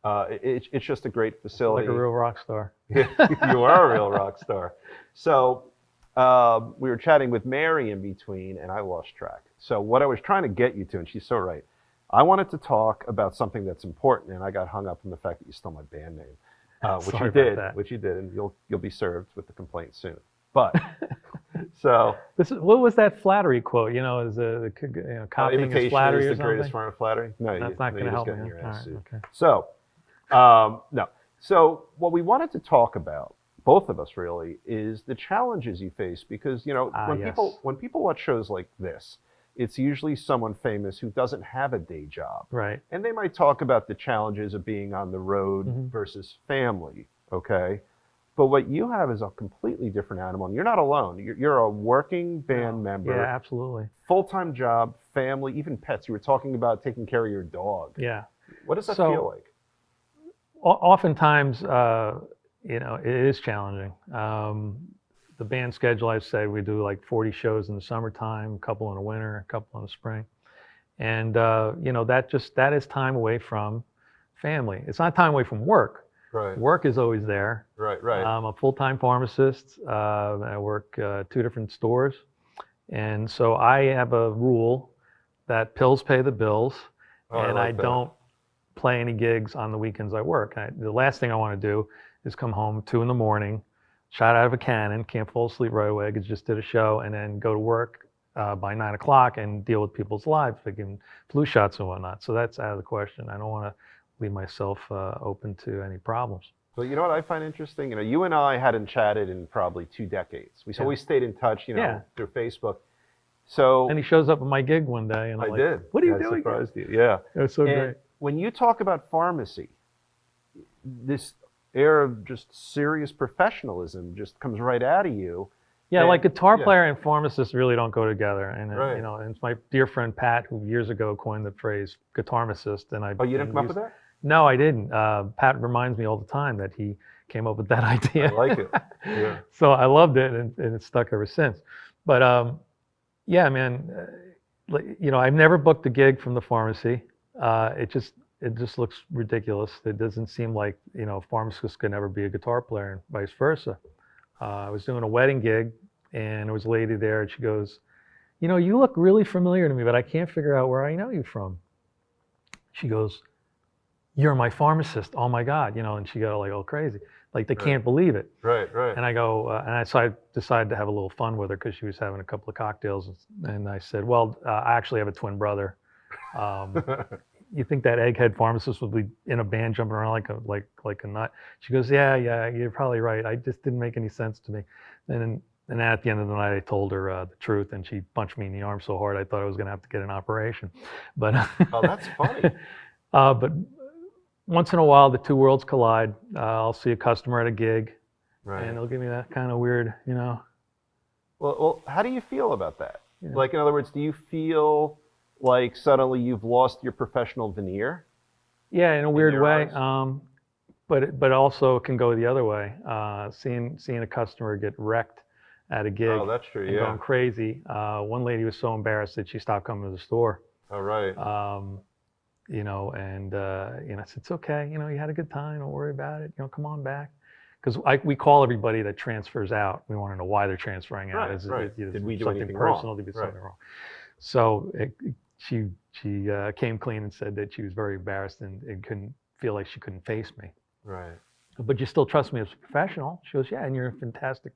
impressive. It's just a great facility. Like a real rock star. You are a real rock star. So we were chatting with Mary in between, and I lost track. So what I was trying to get you to, and she's so right, I wanted to talk about something that's important, and I got hung up on the fact that you stole my band name. Which Sorry you about did, that. and you'll be served with the complaint soon. But so What was that flattery quote? Is copying imitation is flattery is or the greatest something? form of flattery. No, That's not going to you're just help me. getting your All ass right, sued. okay. So no. So what we wanted to talk about, both of us really, is the challenges you face, because Yes. when people watch shows like this, it's usually someone famous who doesn't have a day job. Right. And they might talk about the challenges of being on the road versus family, okay? But what you have is a completely different animal. And you're not alone. You're a working band member, Yeah, absolutely. full-time job, family, even pets. You were talking about taking care of your dog. Yeah. What does that So- feel like? Oftentimes, it is challenging. The band schedule, I've said, we do like 40 shows in the summertime, a couple in the winter, a couple in the spring. And, that is time away from family. It's not time away from work. Right, Work is always there. right. I'm a full-time pharmacist. I work 2 different stores. And so I have a rule that pills pay the bills, Oh, and like I that. don't play any gigs on the weekends I work. The last thing I want to do is come home 2 a.m, shot out of a cannon, can't fall asleep right away because just did a show, and then go to work by 9 o'clock and deal with people's lives, taking flu shots and whatnot. So that's out of the question. I don't want to leave myself open to any problems. But you know what I find interesting? You and I hadn't chatted in probably 2 decades. We always stayed in touch, Yeah. through Facebook. So And he shows up at my gig one day, and I'm I like, did. "What are you I doing?" surprised you. Yeah. It was so And great. when you talk about pharmacy, this air of just serious professionalism just comes right out of you. Yeah, And- like guitar yeah. player and pharmacist really don't go together. And Right. you know, and it's my dear friend Pat who years ago coined the phrase guitarmicist. And I Oh, you didn't come up with that? No, I didn't. Pat reminds me all the time that he came up with that idea. I like it. Yeah. So I loved it, and it's stuck ever since. But yeah, man, you know, I've never booked a gig from the pharmacy. It just looks ridiculous. It doesn't seem like, you know, pharmacists could never be a guitar player and vice versa. I was doing a wedding gig, and there was a lady there, and she goes, you know, you look really familiar to me, but I can't figure out where I know you from. She goes, you're my pharmacist. Oh my God, you know, and she got like all crazy. Like they can't believe it. Right, right. And I go, so I decided to have a little fun with her because she was having a couple of cocktails. And I said, well, I actually have a twin brother. You think that egghead pharmacist would be in a band jumping around like a nut? She goes, yeah, you're probably right. I just didn't make any sense to me. And at the end of the night, I told her the truth, and she punched me in the arm so hard I thought I was going to have to get an operation. But Oh, that's funny. but once in a while, the two worlds collide. I'll see a customer at a gig, Right. and they'll give me that kind of weird, you know. Well, how do you feel about that? Yeah. Like, in other words, do you feel like suddenly you've lost your professional veneer? Yeah, in a weird your way. eyes? But also it can go the other way. Seeing a customer get wrecked at a gig Oh, that's true. and Yeah. going crazy. One lady was so embarrassed that she stopped coming to the store. Oh, right. You know, and you know, I said, it's okay. You know, you had a good time. Don't worry about it. You know, come on back. Because we call everybody that transfers out. We want to know why they're transferring out. Right, Is right. it Did we do something anything personal? wrong? Did we do Right. something wrong? So she came clean and said that she was very embarrassed and couldn't feel like she couldn't face me. Right. But you still trust me as a professional? She goes, yeah, and you're a fantastic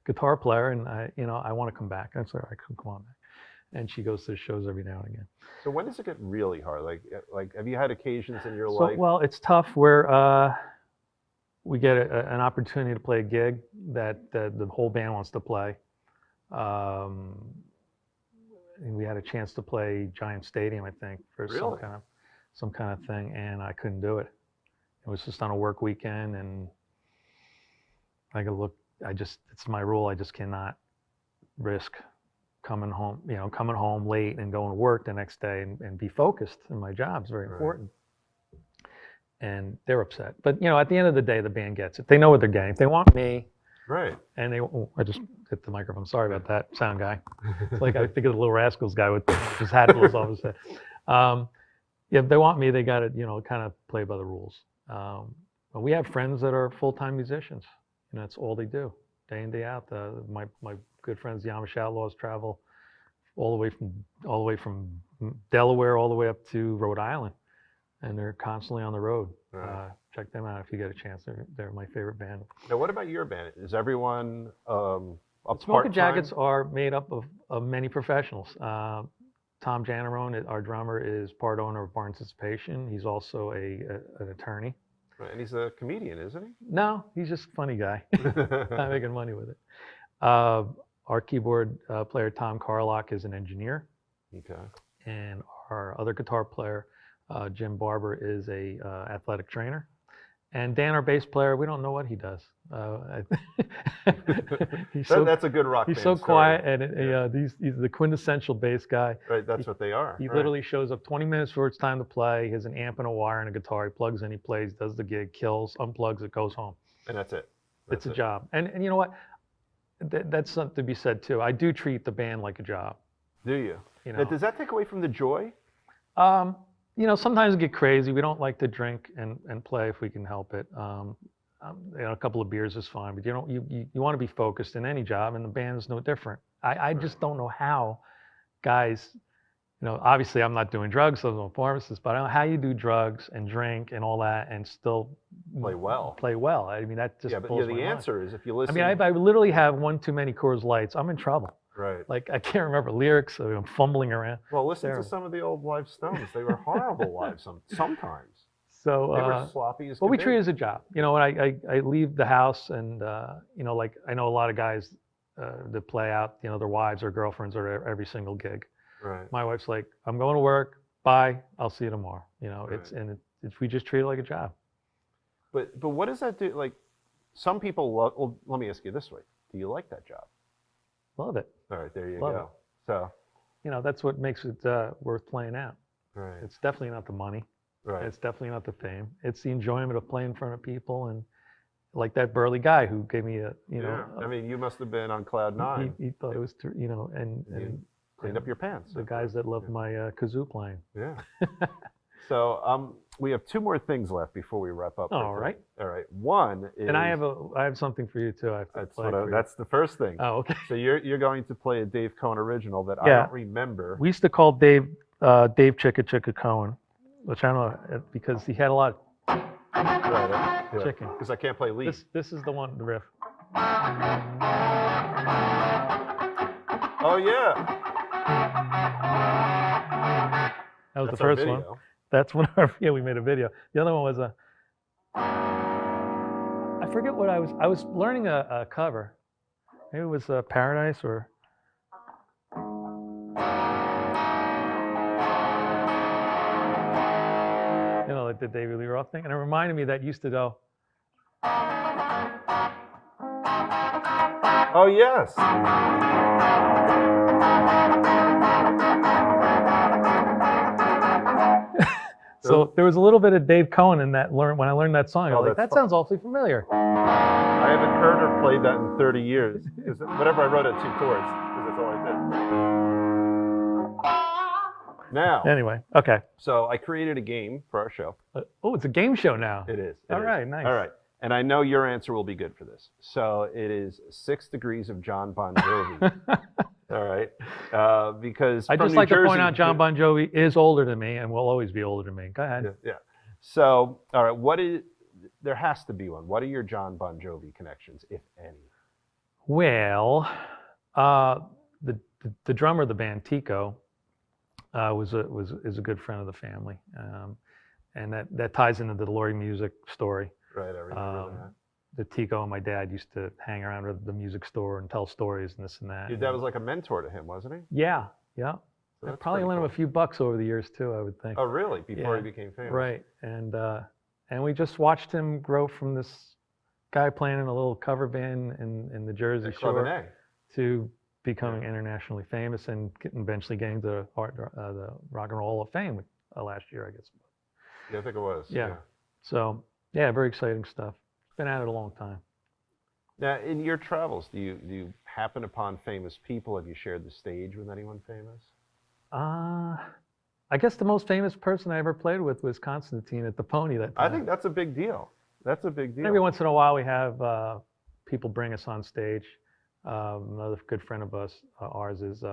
guitar player, and I want to come back. I said, all right, come on back. And she goes to the shows every now and again. So when does it get really hard? Like, have you had occasions in your So, life? well, it's tough where we get an opportunity to play a gig that the whole band wants to play. And we had a chance to play Giant Stadium, I think, for Really? some kind of thing, and I couldn't do it. It was just on a work weekend, and I go, look, it's my rule. I just cannot risk coming home late and going to work the next day and be focused. And my job is very Right. important. And they're upset. But, you know, at the end of the day, the band gets it. They know what they're getting. If they want me, Right. and I just hit the microphone. Sorry about that, sound guy. It's like I think of the Little Rascals guy with his hat blows off his head. Yeah, if they want me, they got to, you know, kind of play by the rules. But we have friends that are full-time musicians, and that's all they do, day in, day out. My good friends, the Amish Outlaws, travel all the way from Delaware all the way up to Rhode Island, and they're constantly on the road. Right. Check them out if you get a chance. They're my favorite band. Now, what about your band? Is everyone a Smoking part-time? Jackets are made up of many professionals. Tom Janarone, our drummer, is part owner of Bar Anticipation. He's also an attorney. Right, and he's a comedian, isn't he? No, he's just a funny guy. Not making money with it. Our keyboard player, Tom Carlock, is an engineer. Okay. And our other guitar player, Jim Barber, is a athletic trainer. And Dan, our bass player, we don't know what he does. That's a good rock He's band so story. quiet, and he's the quintessential bass guy. Right, that's what they are. He right. literally shows up 20 minutes before it's time to play. He has an amp and a wire and a guitar. He plugs in, he plays, does the gig, kills, unplugs it, goes home. And that's it. It's a job. And you know what? That's something to be said too. I do treat the band like a job. Do you? You Now, know, does that take away from the joy? you know, sometimes we get crazy. We don't like to drink and play if we can help it. You know, a couple of beers is fine, but you want to be focused in any job, and the band's no different. I just don't know how guys, you know, obviously I'm not doing drugs, so I'm a pharmacist, but I don't know how you do drugs and drink and all that and still Play well. Play well. I mean, that just Yeah, but blows the my mind. answer is if you I listen. mean, I literally have one too many Coors Lights. I'm in trouble. Right. Like, I can't remember lyrics. I'm fumbling around. Well, listen Terrible. to some of the old live Stones. They were horrible live sometimes. So, They were sloppy as but we could treat be. it as a job. You know, when I leave the house and, you know, like I know a lot of guys that play out, you know, their wives or girlfriends are at every single gig. Right. My wife's like, I'm going to work. Bye. I'll see you tomorrow. You know, Right. we just treat it like a job. But what does that do? Like, some people love. Well, let me ask you this way: do you like that job? Love it. All right, there you Love go. it. So, That's what makes it worth playing out. right, It's definitely not the money. right. It's definitely not the fame. It's the enjoyment of playing in front of people, and like that burly guy who gave me I mean, you must have been on cloud nine. he thought it was, and Cleaned up your pants. the guys that love my kazoo playing. Yeah. So we have 2 more things left before we wrap up. All right. All right. One is. And I have something for you too. I have to play for you. That's the first thing. Oh, okay. So you're going to play a Dave Cohen original that I Yeah. don't remember. We used to call Dave Chicka Chicka Cohen, which I don't know because he had a lot of Right. Yeah. chicken. Because I can't play lead. This is the one, the riff. Oh yeah. That was That's the our first one. video. That's when we made a video. The other one was I forget what I was learning a cover. Maybe it was Paradise or. Like the David Lee Roth thing. And it reminded me that used to go. Oh yes. So there was a little bit of Dave Cohen in that. When I learned that song, I was like, that's that sounds awfully familiar. I haven't heard or played that in 30 years. Because whatever I wrote at 2 chords, because that's all I did. Now. Anyway, okay. So I created a game for our show. It's a game show now. It is. All right, nice. All right. And I know your answer will be good for this. So it is 6 Degrees of John Bon Jovi. All right. Because I from just New like to point Jersey- out John Bon Jovi is older than me and will always be older than me. Go ahead. Yeah. So, all right. There has to be one. What are your John Bon Jovi connections, if any? Well, the drummer of the band, Tico, is a good friend of the family, and that ties into the Laurie music story. Right. I remember that. The Tico and my dad used to hang around at the music store and tell stories and this and that. Your dad was like a mentor to him, wasn't he? Yeah. So I that's probably pretty lent him a cool. few bucks over the years too, I would think. Oh, really? Before Yeah. he became famous? Right. And we just watched him grow from this guy playing in a little cover band in the Jersey At Club Shore NA. to becoming internationally famous and eventually getting to the Rock and Roll Hall of Fame last year, I guess. Yeah, I think it was. Yeah. So, yeah, very exciting stuff. Been at it a long time. Now, in your travels, do you happen upon famous people? Have you shared the stage with anyone famous? I guess the most famous person I ever played with was Constantine at the Pony that time. I think that's a big deal. That's a big deal. Every once in a while we have people bring us on stage. Another good friend of ours is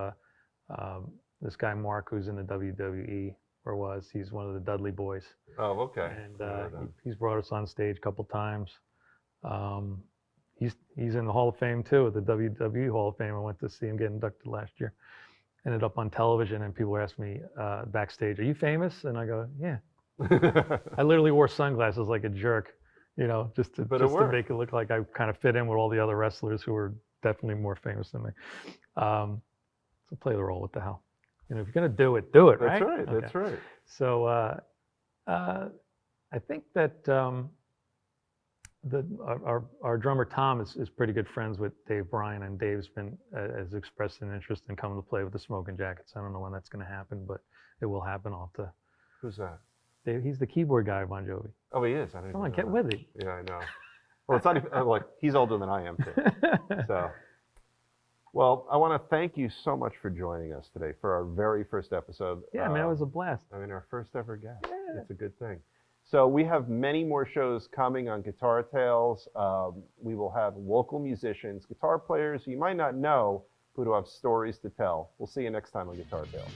this guy Mark, who's in the WWE, or was. He's one of the Dudley Boys. Oh, okay. And he's brought us on stage a couple times. He's in the Hall of Fame too, at the WWE Hall of Fame. I went to see him get inducted last year. Ended up on television, and people were asking me backstage, "Are you famous?" And I go, "Yeah." I literally wore sunglasses like a jerk, just to make it look like I kind of fit in with all the other wrestlers who were definitely more famous than me. So play the role. What the hell? If you're gonna do it, right? That's right. Okay. That's right. So I think that our drummer Tom is pretty good friends with Dave Bryan, and Dave's has expressed an interest in coming to play with the Smoking Jackets. I don't know when that's going to happen, but it will happen. I'll have to. Who's that? Dave, he's the keyboard guy of Bon Jovi. Oh, he is. I didn't Come on, know get that. with it. Yeah, I know. Well, it's not even like he's older than I am too. So, well, I want to thank you so much for joining us today for our very first episode. Yeah, man, it was a blast. I mean, our first ever guest. Yeah. It's a good thing. So we have many more shows coming on Guitar Tales. We will have local musicians, guitar players you might not know, but who have stories to tell. We'll see you next time on Guitar Tales.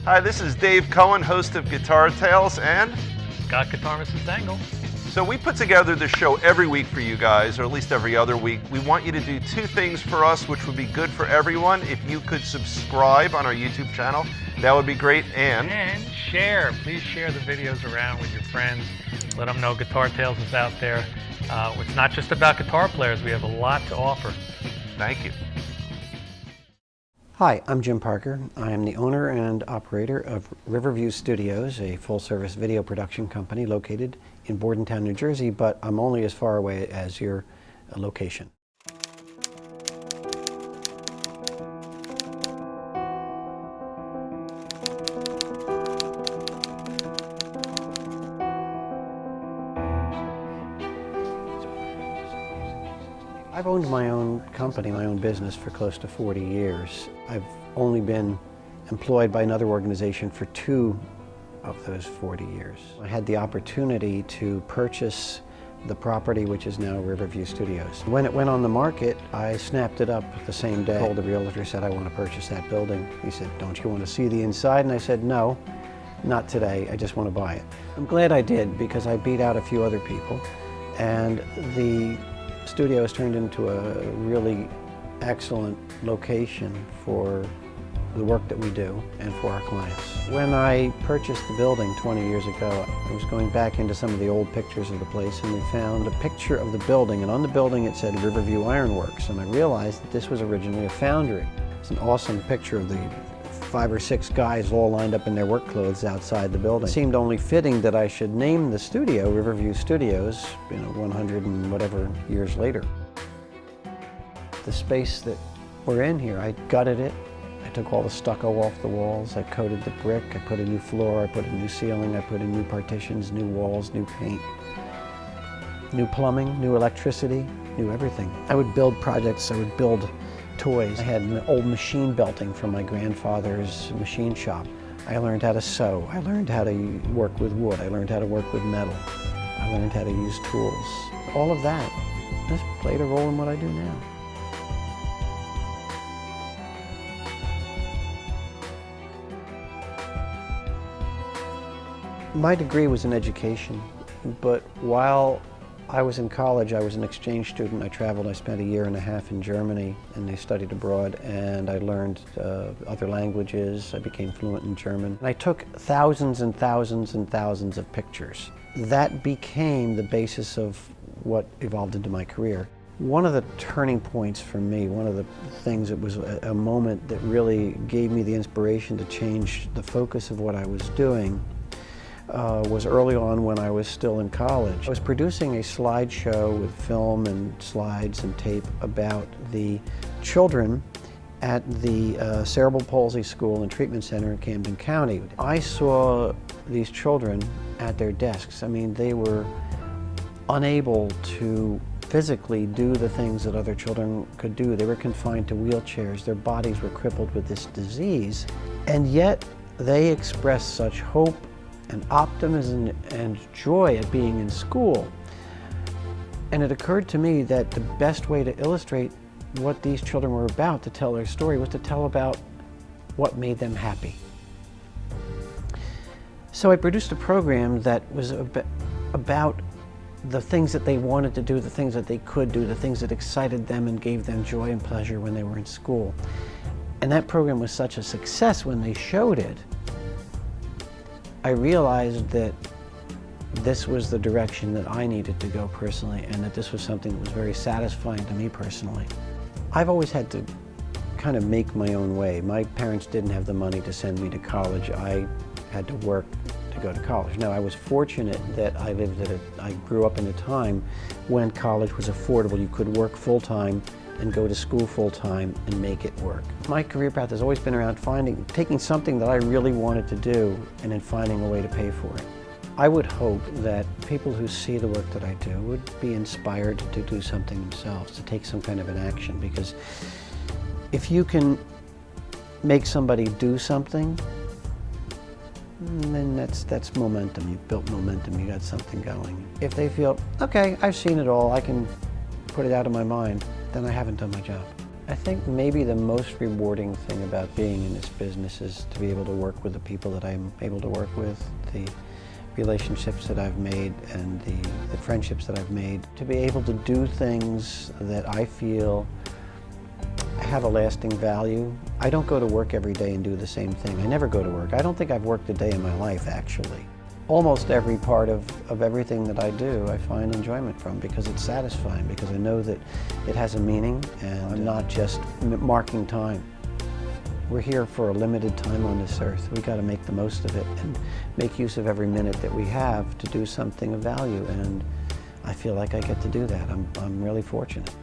Hi, this is Dave Cohen, host of Guitar Tales, and Got Guitarmicist Engel. so we put together this show every week for you guys, or at least every other week. We want you to do two things for us, which would be good for everyone. If you could subscribe on our YouTube channel, that would be great. And share. Please share the videos around with your friends. Let them know Guitar Tales is out there. It's not just about guitar players. We have a lot to offer. thank you. Hi, I'm Jim Parker. I am the owner and operator of Riverview Studios, a full-service video production company located in Bordentown, New Jersey, but I'm only as far away as your location. I've owned my own company, my own business for close to 40 years. I've only been employed by another organization for 2 of those 40 years. I had the opportunity to purchase the property which is now Riverview Studios. When it went on the market, I snapped it up the same day. I told the realtor, said, I want to purchase that building. He said, don't you want to see the inside? And I said, no, not today, I just want to buy it. I'm glad I did, because I beat out a few other people, and the studio has turned into a really excellent location for the work that we do and for our clients. When I purchased the building 20 years ago, I was going back into some of the old pictures of the place, and we found a picture of the building, and on the building it said Riverview Iron Works, and I realized that this was originally a foundry. It's an awesome picture of the 5 or 6 guys all lined up in their work clothes outside the building. It seemed only fitting that I should name the studio Riverview Studios, 100 and whatever years later. The space that we're in here, I gutted it. I took all the stucco off the walls, I coated the brick, I put a new floor, I put a new ceiling, I put in new partitions, new walls, new paint, new plumbing, new electricity, new everything. I would build projects, I would build toys. I had an old machine belting from my grandfather's machine shop. I learned how to sew. I learned how to work with wood. I learned how to work with metal. I learned how to use tools. All of that has played a role in what I do now. My degree was in education, but while I was in college, I was an exchange student. I traveled, I spent 1.5 years in Germany, and I studied abroad, and I learned other languages. I became fluent in German. And I took thousands and thousands and thousands of pictures. That became the basis of what evolved into my career. One of the turning points for me, one of the things that was a moment that really gave me the inspiration to change the focus of what I was doing was early on when I was still in college. I was producing a slideshow with film and slides and tape about the children at the Cerebral Palsy School and Treatment Center in Camden County. I saw these children at their desks. I mean, they were unable to physically do the things that other children could do. They were confined to wheelchairs. Their bodies were crippled with this disease, and yet they expressed such hope and optimism and joy at being in school. And it occurred to me that the best way to illustrate what these children were about, to tell their story, was to tell about what made them happy. So I produced a program that was about the things that they wanted to do, the things that they could do, the things that excited them and gave them joy and pleasure when they were in school. And that program was such a success when they showed it, I realized that this was the direction that I needed to go personally, and that this was something that was very satisfying to me personally. I've always had to kind of make my own way. My parents didn't have the money to send me to college. I had to work to go to college. Now, I was fortunate that I grew up in a time when college was affordable. You could work full-time and go to school full-time and make it work. My career path has always been around taking something that I really wanted to do and then finding a way to pay for it. I would hope that people who see the work that I do would be inspired to do something themselves, to take some kind of an action, because if you can make somebody do something, then that's momentum. You've built momentum, you got something going. If they feel, okay, I've seen it all, I can put it out of my mind, then I haven't done my job. I think maybe the most rewarding thing about being in this business is to be able to work with the people that I'm able to work with, the relationships that I've made and the friendships that I've made, to be able to do things that I feel have a lasting value. I don't go to work every day and do the same thing. I never go to work. I don't think I've worked a day in my life, actually. Almost every part of everything that I do, I find enjoyment from because it's satisfying, because I know that it has a meaning and I'm not just marking time. We're here for a limited time on this earth. We've got to make the most of it and make use of every minute that we have to do something of value, and I feel like I get to do that. I'm really fortunate.